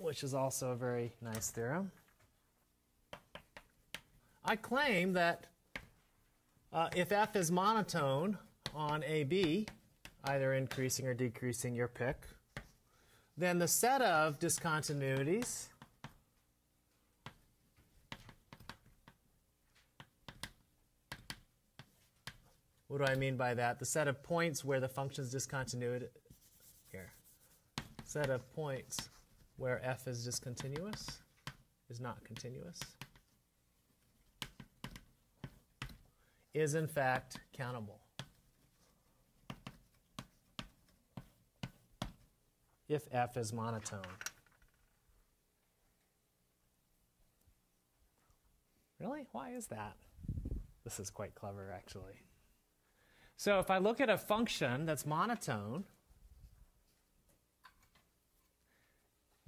which is also a very nice theorem. I claim that if f is monotone on AB, either increasing or decreasing, your pick, then the set of discontinuities what do I mean by that? The set of points where the function's discontinuity here. Set of points where f is discontinuous, is not continuous, is in fact countable. If f is monotone. Really? Why is that? This is quite clever, actually. So if I look at a function that's monotone,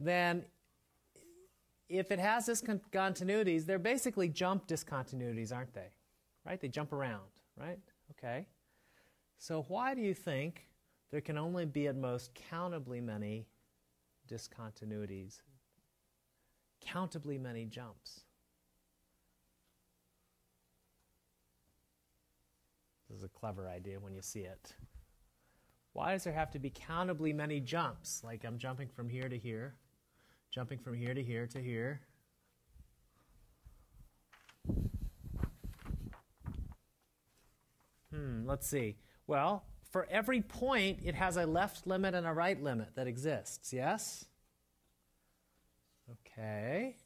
then if it has discontinuities, they're basically jump discontinuities, aren't they? Right? They jump around, right? Okay. So why do you think there can only be at most countably many discontinuities, countably many jumps? This is a clever idea when you see it. Why does there have to be countably many jumps? Like I'm jumping from here to here, jumping from here to here to here. Let's see. Well, for every point, it has a left limit and a right limit that exists, yes? Okay.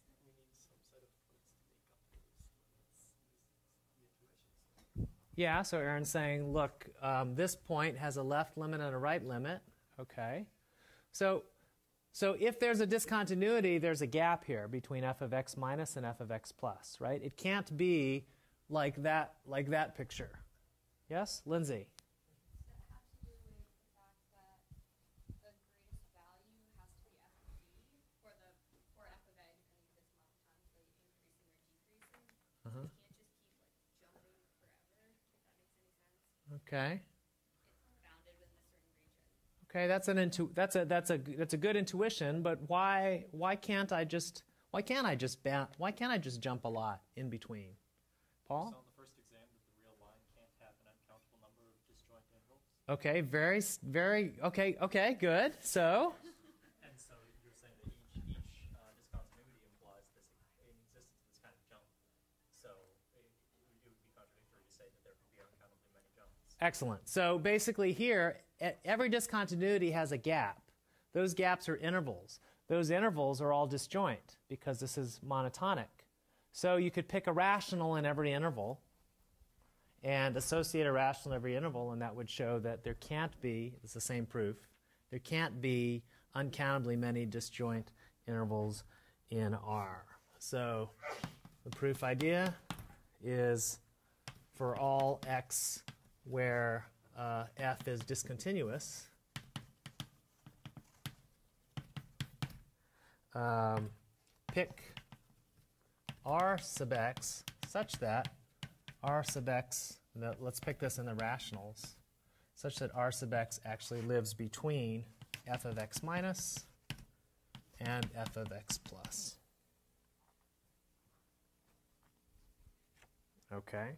Yeah, so Aaron's saying, look, this point has a left limit and a right limit. Okay. So if there's a discontinuity, there's a gap here between f of x minus and f of x plus, right? It can't be like that picture. Yes, Lindsay? Does that have to do with the fact that the greatest value has to be f of b for f of a, depending on this monotonically increasing or decreasing? Uh-huh. You can't just keep jumping forever, if that makes any sense. Okay. It's bounded within a certain region. Okay, that's a good intuition, but why can't I just jump a lot in between? Paul? So on the first exam that the real line can't have an uncountable number of disjoint intervals. Okay, very okay, good. So And so you're saying that each discontinuity implies this in existence of this kind of jump. So it would be contradictory to say that there could be uncountably many jumps. excellent. So basically here, every discontinuity has a gap. Those gaps are intervals. Those intervals are all disjoint because this is monotonic. So you could pick a rational in every interval and associate a rational in every interval, and that would show that there can't be, it's the same proof, there can't be uncountably many disjoint intervals in R. So the proof idea is for all x where f is discontinuous, pick R sub x such that R sub x, let's pick this in the rationals, such that R sub x actually lives between f of x minus and f of x plus. Okay.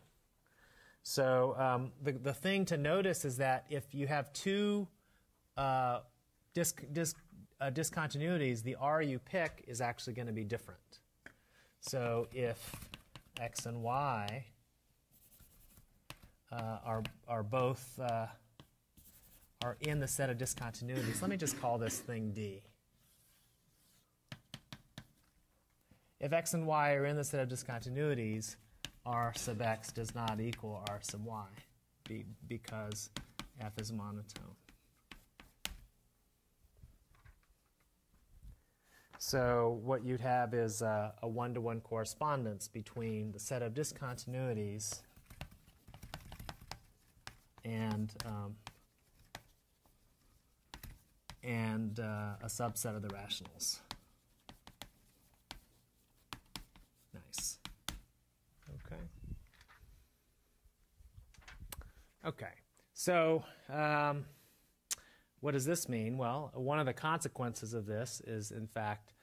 So the thing to notice is that if you have two discontinuities, the R you pick is actually going to be different. So if x and y are both are in the set of discontinuities, let me just call this thing D. If x and y are in the set of discontinuities, R sub x does not equal R sub y because f is monotone. So what you'd have is a one-to-one correspondence between the set of discontinuities and a subset of the rationals. Nice. Okay. Okay. So what does this mean? Well, one of the consequences of this is, in fact,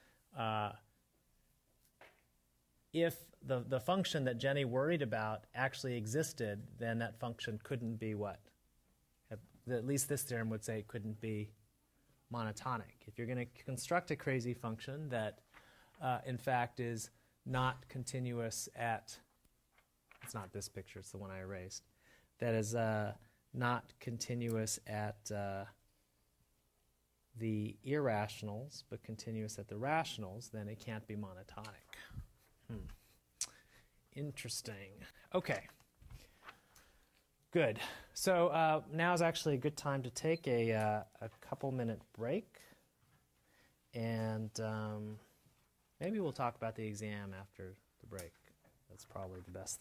if the function that Jenny worried about actually existed, then that function couldn't be what? At least this theorem would say it couldn't be monotonic. If you're going to construct a crazy function that, in fact, is not continuous at, it's not this picture, it's the one I erased, that is not continuous at the irrationals, but continuous at the rationals, then it can't be monotonic. Interesting. Okay. Good. So now is actually a good time to take a couple-minute break, and maybe we'll talk about the exam after the break. That's probably the best thing.